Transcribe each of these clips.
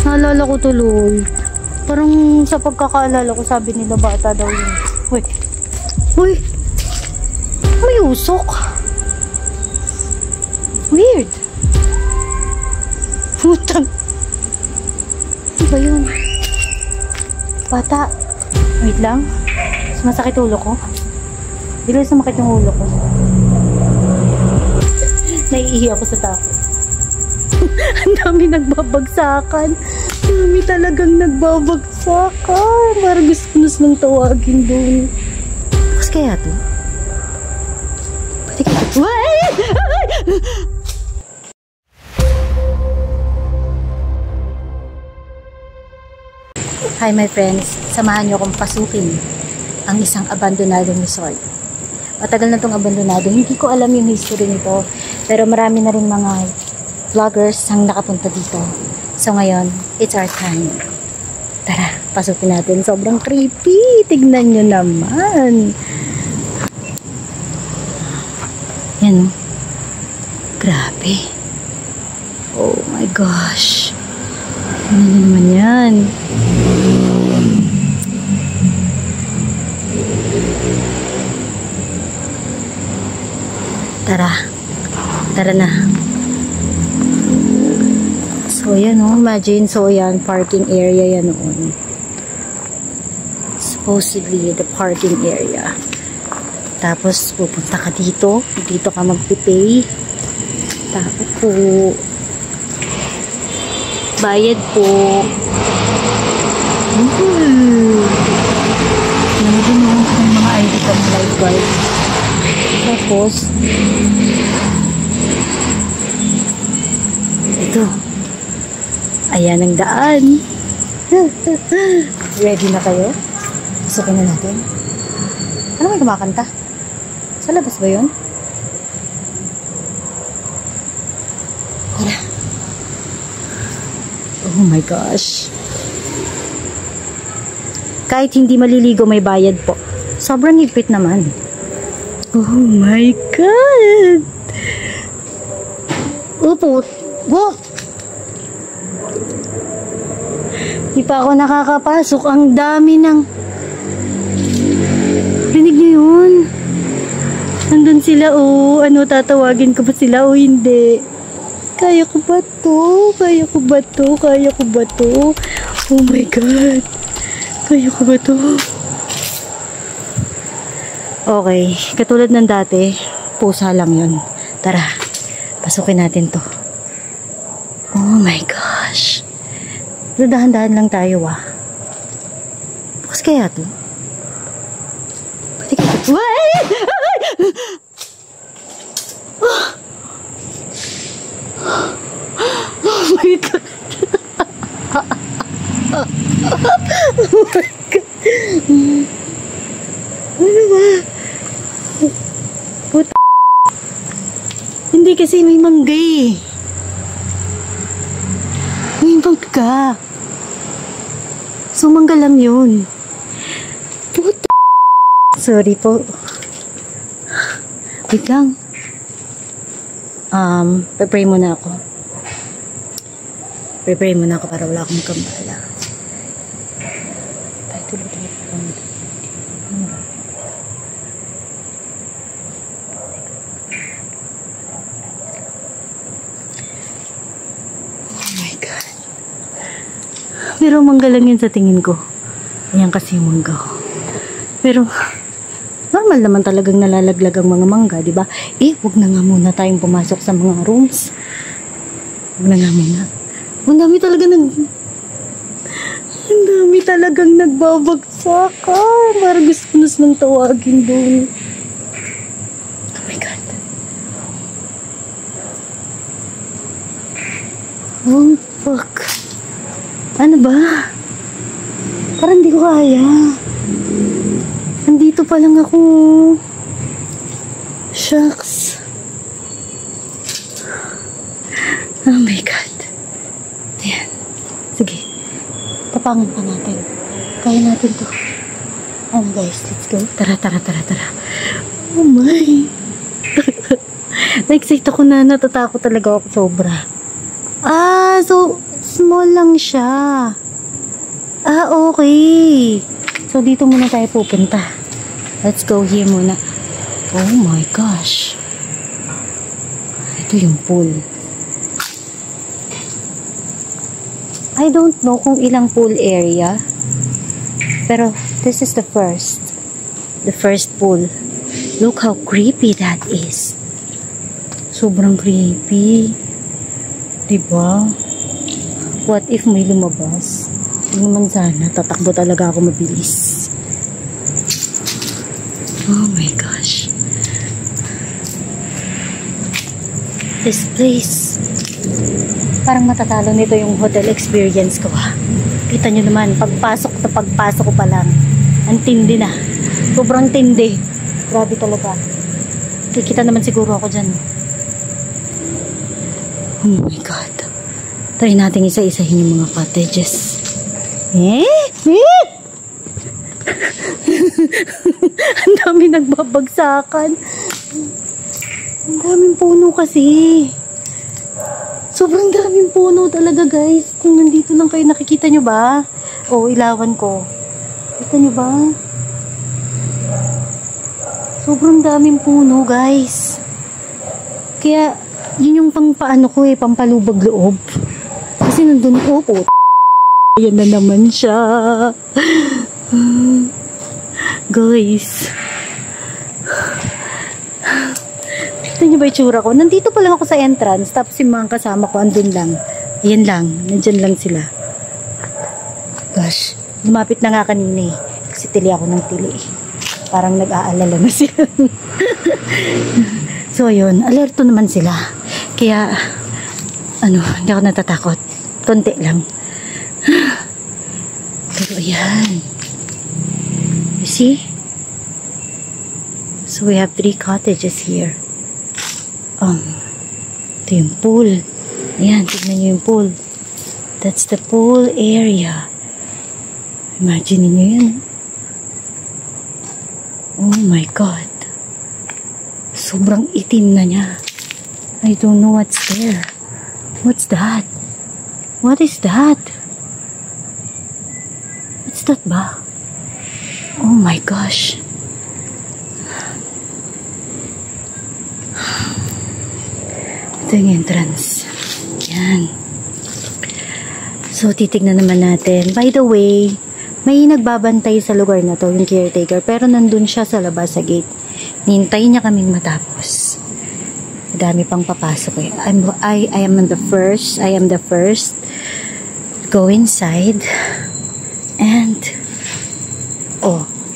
Naalala ko tuloy. Parang sa pagkakaalala ko, sabi nila bata daw yun. Uy. Uy. May usok. Weird. Putang. Ano ba yun? Bata. Wait lang. Masakit ulo ko. Bigla sumakit yung ulo ko. Naiihi ako sa takot. Ang dami nagbabagsakan. Ang dami talagang nagbabagsakan. Parang gusto ko nang tawagin doon. Bukas kaya to? Pwede kaya to? Hi my friends, samahan niyo akong pasukin ang isang abandonadong resort. Matagal na itong abandonado, hindi ko alam yung history nito, pero marami na rin mga vloggers ang nakapunta dito. So ngayon, it's our time. Tara, pasukin natin. Sobrang creepy, tignan nyo naman. Yan o. Grabe. Oh my gosh. Ano na naman yan? Tara na. So yan o, imagine, so yan, parking area yan noon. Supposedly the parking area. Tapos pupunta ka dito ka magpipay. Tapos po bayad po. Nandun mo ang mga ID ka ng lifeguard. Tapos ito, ayan ang daan. Ready na kayo? Pasukin na natin. Ano may kumakanta? Sa labas ba yun? Tara. Oh my gosh. Kahit hindi maliligo, may bayad po. Sobrang higpit naman. Oh my God! Upo. Whoa! Di pa ako nakakapasok. Ang dami ng... Rinig niyo yun? Nandun sila, oh. Ano, tatawagin ko ba sila o hindi? Kaya ko ba to? Kaya ko ba to? Kaya ko ba to? Oh my God! Kaya ko ba to? Okay, katulad ng dati, pusa lang yun. Tara, pasukin natin to. Oh my gosh. Dahan-dahan lang tayo ah. Bukas kaya to? Pwede kaya to? Oh my God. Oh my God. Ano ba? Puta. Hindi kasi may mangga eh. May mangga. So mangga lang yun. Puta. Sorry po. Wait lang. Pre-pray muna ako. Pre-pray muna ako para wala akong kambala. Tayo tuloy-tuloy pa lang. Pero mangga lang yun sa tingin ko. Ayan kasi yung mangga. Pero, normal naman talagang nalalaglag ang mga mangga, di ba? Wag na nga muna tayong pumasok sa mga rooms. Wag na nga muna. Ang dami talagang nagbabagsakan. Parang gusto ko nang tawagin doon. Oh my God. Oh, fuck. Ano ba? Parang hindi ko kaya. Nandito pa lang ako. Shucks. Oh my God. Ayan. Sige. Tapangan pa natin. Kaya natin to. Ano guys, let's go. Tara. Oh my. Na-excite ako na. Natatakot talaga ako sobra. So Small lang siya. Ah, okay. So, dito muna tayo pupunta. Let's go here muna. Oh my gosh. Ito yung pool. I don't know kung ilang pool area. Pero, this is the first. The first pool. Look how creepy that is. Sobrang creepy. Diba? What if may lumabas? Hindi naman sana. Tatakbo talaga ako mabilis. Oh my gosh. This place. Parang matatalo nito yung hotel experience ko. Kita nyo naman, pagpasok ko pa lang. Ang tindi na. Sobrang tindi. Grabe talaga. Kikita naman siguro ako dyan. Oh my God. Try natin isa-isahin yung mga cottages. Ang dami nagbabagsakan. Ang daming puno kasi. Sobrang daming puno talaga, guys. Kung nandito lang kayo, nakikita nyo ba? O, ilawan ko. Kita nyo ba? Sobrang daming puno, guys. Kaya, yun yung pampaano ko pampalubag loob. Kasi nandun ko, ayan na naman siya. Guys. Ito nyo ba itsura ko? Nandito pa lang ako sa entrance. Tapos yung mga kasama ko andun lang. Ayan lang. Nandyan lang sila. Gosh. Lumapit na nga kanina kasi tili ako ng tili. Parang nag-aalala na sila. So ayun. Alerto naman sila. Kaya hindi ako natatakot. Konti lang. Pero ayan. You see? So we have 3 cottages here. Ito yung pool. Ayan, tignan nyo yung pool. That's the pool area. Imagine nyo yan. Oh my God. Sobrang itim na niya. I don't know what's there. What's that? What is that? What's that ba? Oh my gosh. Ito yung entrance. Yan. So, titignan naman natin. By the way, may nagbabantay sa lugar na to, yung caretaker. Pero nandun siya sa labas sa gate. Hintayin niya kaming matapos. Dami pang papasok I am the first. Go inside. And,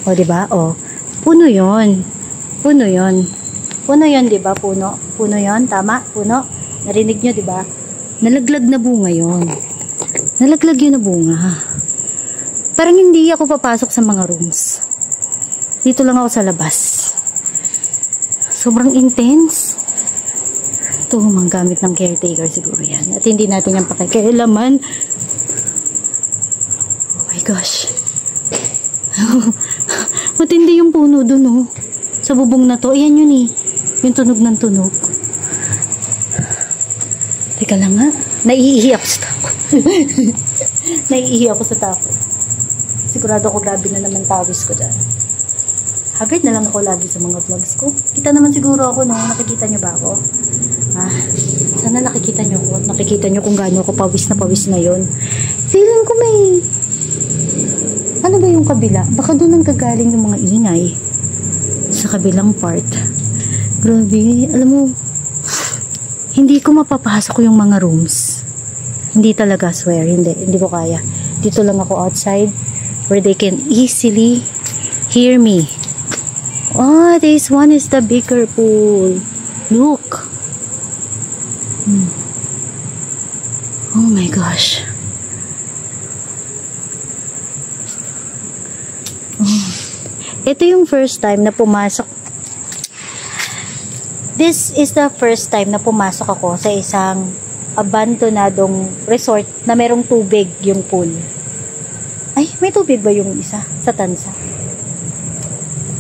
diba? Puno yun. Puno yun, diba? Puno yun, tama? Puno. Narinig nyo, diba? Nalaglag na bunga yun. Nalaglag yun na bunga. Parang hindi ako papasok sa mga rooms. Dito lang ako sa labas. Sobrang intense. Ito, mga gamit ng caretaker siguro yan. At hindi natin yung pakikialaman. Oh my gosh. Matindi yung puno dun, sa bubong na to. Ayan yun yung tunog ng tunog. Teka lang nga. Naiihi ako sa takot. Naiihi ako sa takot. Sigurado ko grabe na naman tawis ko dyan. Habit na lang ako lagi sa mga vlogs ko. Kita naman siguro ako, nakikita nyo ba ako? Sana nakikita nyo ko. Nakikita nyo kung gaano ako pawis na yun. Feeling ko may... Ano ba yung kabila? Baka doon ang gagaling yung mga ingay. Sa kabilang part. Grabe. Alam mo, hindi ko mapapasok yung mga rooms. Hindi talaga, swear. Hindi ko kaya. Dito lang ako outside where they can easily hear me. Oh, this one is the bigger pool. Look. Oh my gosh. Ito yung first time na pumasok. This is the first time na pumasok ako sa isang abandonadong resort na merong tubig yung pool. Ay, may tubig ba yung isa sa tansa?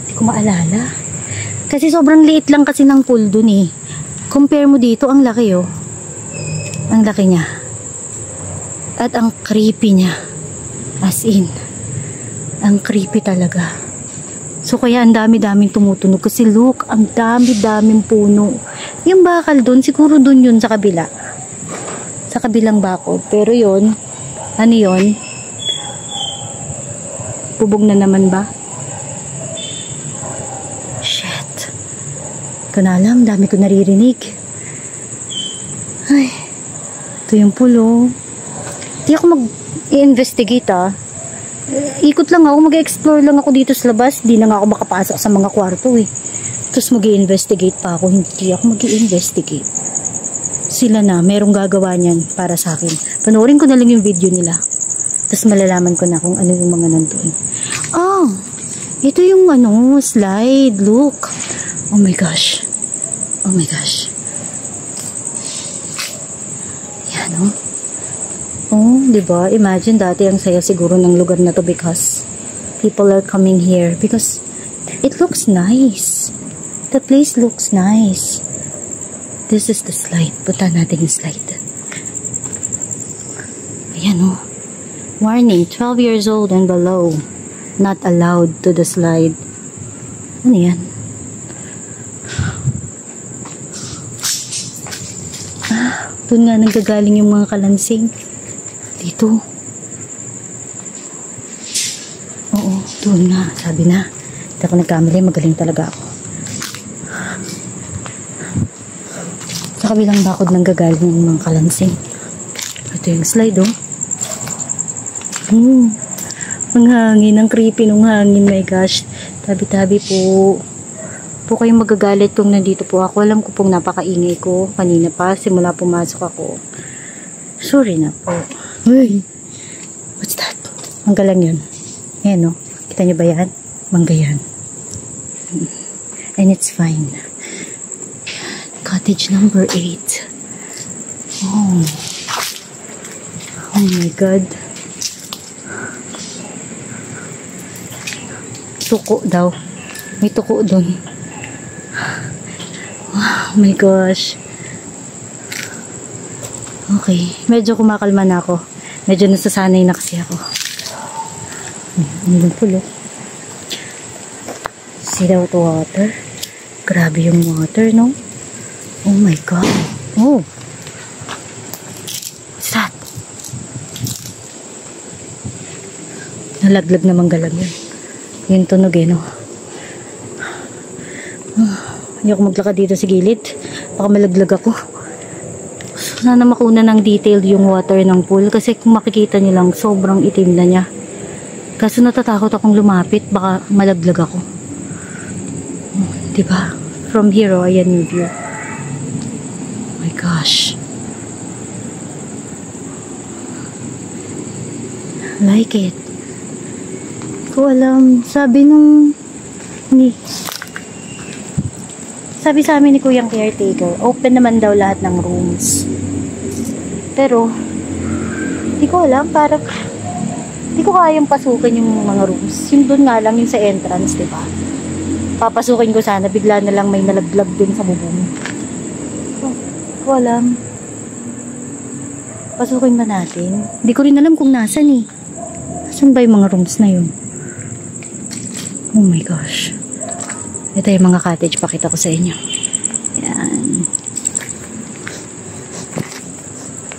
Hindi ko maalala. Kasi sobrang liit lang kasi ng pool dun Compare mo dito, ang laki Ang laki niya. At ang creepy niya. As in, ang creepy talaga. So kaya ang dami-daming tumutunog. Kasi look, ang dami-daming puno. Yung bakal dun, siguro dun yun sa kabila. Sa kabilang bakod. Pero yun, ano yun? Bubog na naman ba? Shit. Ko na alam, dami ko naririnig. Ay, ito yung pulo. Di ako mag-i-investigate Ikot lang ako, mag-explore lang ako dito sa labas. Di na nga ako makapasok sa mga kwarto Tapos mag-i-investigate pa ako. Hindi ako mag-i-investigate. Sila na, merong gagawa niyan para sa akin. Panoorin ko na lang yung video nila. Tapos malalaman ko na kung ano yung mga nandun. Oh, ito yung slide. Look. Oh my gosh. Oh my gosh. Yan Oh, diba? Imagine dati ang saya siguro ng lugar na to because people are coming here because it looks nice. The place looks nice. This is the slide. Punta natin yung slide. Ayan Warning, 12 years old and below. Not allowed to the slide. Ano yan? Doon nga nanggagaling yung mga kalansing. Dito. Oo, doon na. Sabi na. Hindi ako nagkamali. Magaling talaga ako. Sa kabilang bakod nanggagaling yung mga kalansing. Ito yung slide Ang hangin. Ang creepy ng hangin. My gosh. Tabi-tabi po. Po kayong magagalit kung nandito po ako. Alam ko pong napakaingay ko. Kanina pa. Simula pumasok ako. Sorry na po. Uy, what's that? Mangga lang yun. Ayan kita nyo ba yan? Mangga yan. And it's fine. Cottage number 8. Oh my God. Tuko daw. May tuko dun. Oh my gosh. Okay, medyo kumakalma na ako. Medyo nasasanay na kasi ako. Ang pulo. See the water? Grabe yung water, no? Oh my God. Oh. What's that? Nalaglag na manggalag yun. Yung tunog no? Hindi ako maglakad dito sa gilid. Baka malaglag ako. Sana makuna ng detail yung water ng pool kasi kung makikita nyo lang sobrang itim na niya. Kaso natatakot akong lumapit, baka malaglag ako. Diba? From here ayan yung view. Oh my gosh. Like it. Ko alam, sabi sa amin ni Kuyang caretaker, open naman daw lahat ng rooms. Pero, di ko alam, parang, di ko kayang pasukin yung mga rooms. Yung doon nga lang, yung sa entrance, diba? Papasukin ko sana, bigla na lang may nalaglag din sa bubong. So, di ko alam. Pasukin ba natin? Di ko rin alam kung nasan Saan ba yung mga rooms na yun? Oh my gosh. Ito yung mga cottage, pakita ko sa inyo. Yan.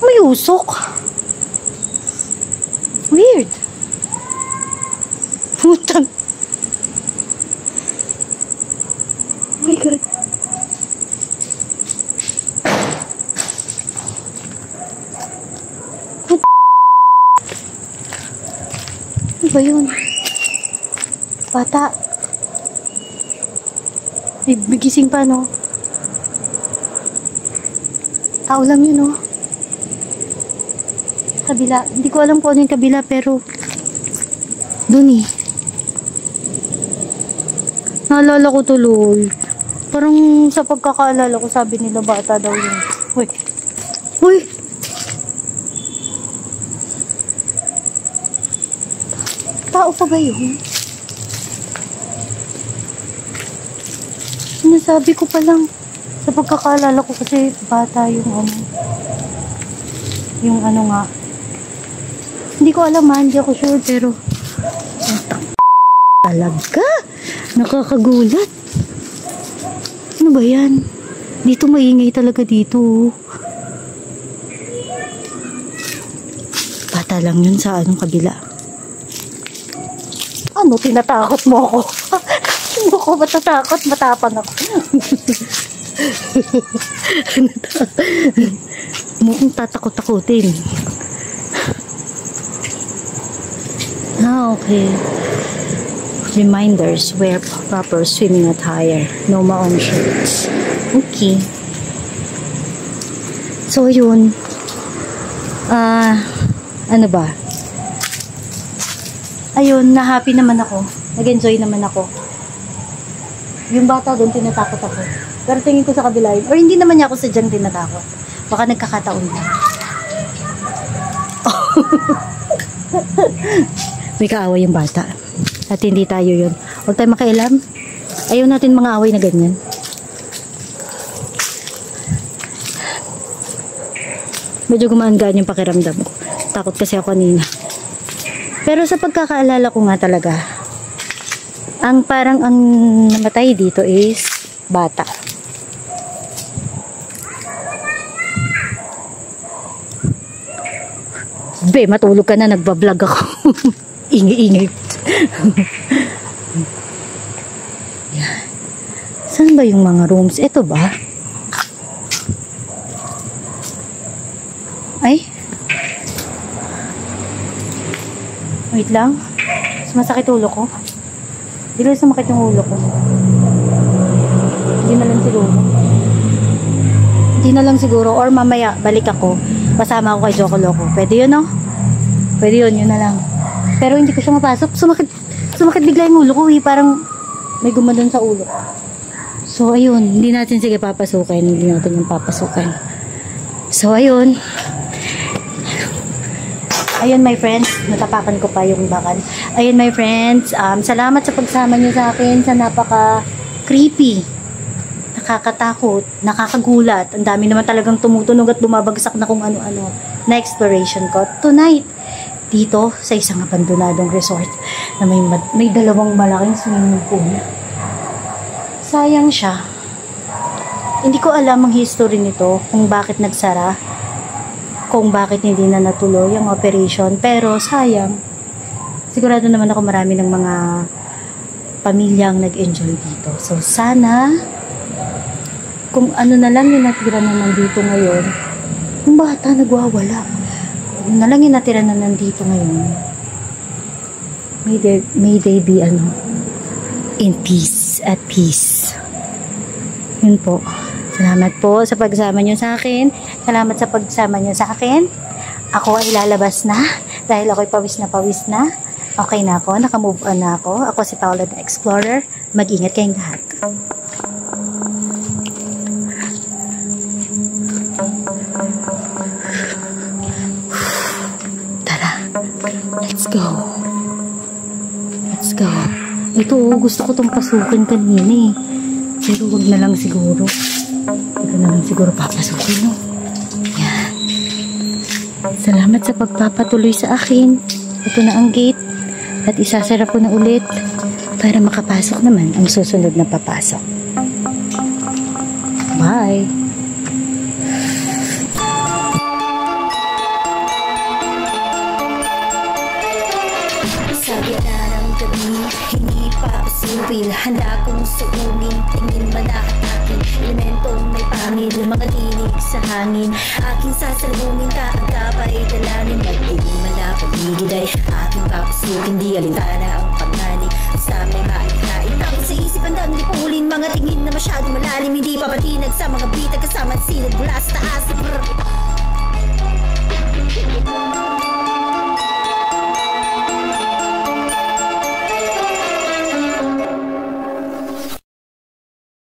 May usok. Weird. Putang. Oh my God. Ano ba yun? Bata. May gising pa, no? Tao lang yun, no? Kabila. Hindi ko alam kung ano yung kabila, pero dun naalala ko tuloy. Parang sa pagkakaalala ko, sabi nila bata daw yun. Uy! Uy! Tao pa ba yun? Sinasabi ko pa lang sa pagkakaalala ko kasi bata yung ano nga Hindi ko alam ha, hindi ako sure, pero talaga, nakakagulat. Ano ba yan? Dito maingay talaga dito. Bata lang yun sa anong kabila. Ano, tinatakot mo ako? Hindi ko matatakot, matapang ako. Mukhang tatakot-takutin. Okay. Reminders, wear proper swimming attire. No maong shirts. Okay. So, yun. Ano ba? Ayun, na-happy naman ako. Nag-enjoy naman ako. Yung bata doon, tinatakot ako. Pero tingin ko sa kabila yun. Or hindi naman niya ako sadyang tinatakot. Baka nagkakataon lang. May kaaway yung bata. At hindi tayo yun. Huwag tayo makailam. Ayaw natin mga away na ganyan. Medyo gumaan-gaan yung pakiramdam ko. Takot kasi ako kanina. Pero sa pagkakaalala ko nga talaga, ang parang ang namatay dito is bata. Be, matulog ka na, nagbablog ako. Ingi-ingay. Saan ba yung mga rooms? Ito ba? Ay? Wait lang. Sumasakit ulo ko. Hindi lang sumakit yung ulo ko. Hindi na lang siguro. Hindi na lang siguro. Or mamaya, balik ako. Pasama ako kay Joko Loco. Pwede yun, no? Pwede yun, yun na lang. Pero hindi ko siya mapasok. Sumakit bigla yung ulo ko. Parang may gumanon sa ulo. So, ayun. Hindi natin sige papasukin. Hindi natin yung papasukin. So, ayun. Ayun, my friends. Natapakan ko pa yung bakal. Ayun, my friends. Salamat sa pagsama niyo sa akin sa napaka-creepy, nakakatakot, nakakagulat. Ang dami naman talagang tumutunog at bumabagsak na kung ano-ano na exploration ko tonight dito sa isang abandonadong resort na may dalawang malaking swimming pool. Sayang siya. Hindi ko alam ang history nito, kung bakit nagsara, kung bakit hindi na natuloy ang operation, pero sayang. Sigurado naman ako marami ng mga pamilyang nag-enjoy dito. So sana kung ano na lang yung natira na nandito ngayon, yung bata nagwawala, ano na lang yung natira na nandito ngayon, may they be in peace, at peace. Yun po. Salamat po sa pagsama nyo sa akin. Salamat sa pagsama nyo sa akin. Ako ay lalabas na dahil ako'y pawis na. Okay na ako, nakamove on na ako. Ako si Paula the Explorer. Mag-ingat kayong lahat. Tara, let's go. Let's go. Ito, gusto ko itong pasukin kanina eh. Pero wag na lang siguro. Ito na lang siguro papasukin, no? Yan. Salamat sa pagpapatuloy sa akin. Ito na ang gate. At isasara ko na ulit para makapasok naman ang susunod na papasok. Bye! Sa gitna ng gabi, hindi papasubin. Handa kong suunin, tingin malakakin. Elementong may pangil, mga tinig sa hangin. Aking sasalunin ka, ang kapay dalanin. Magiging malapagigid ay aking papasukin. Di alintana ang panganig, basta may maikain. Takot sa isip, ang dami lipulin. Mga tingin na masyadong malalim, hindi papatinag sa mga bitag. Kasama silid mula sa taas.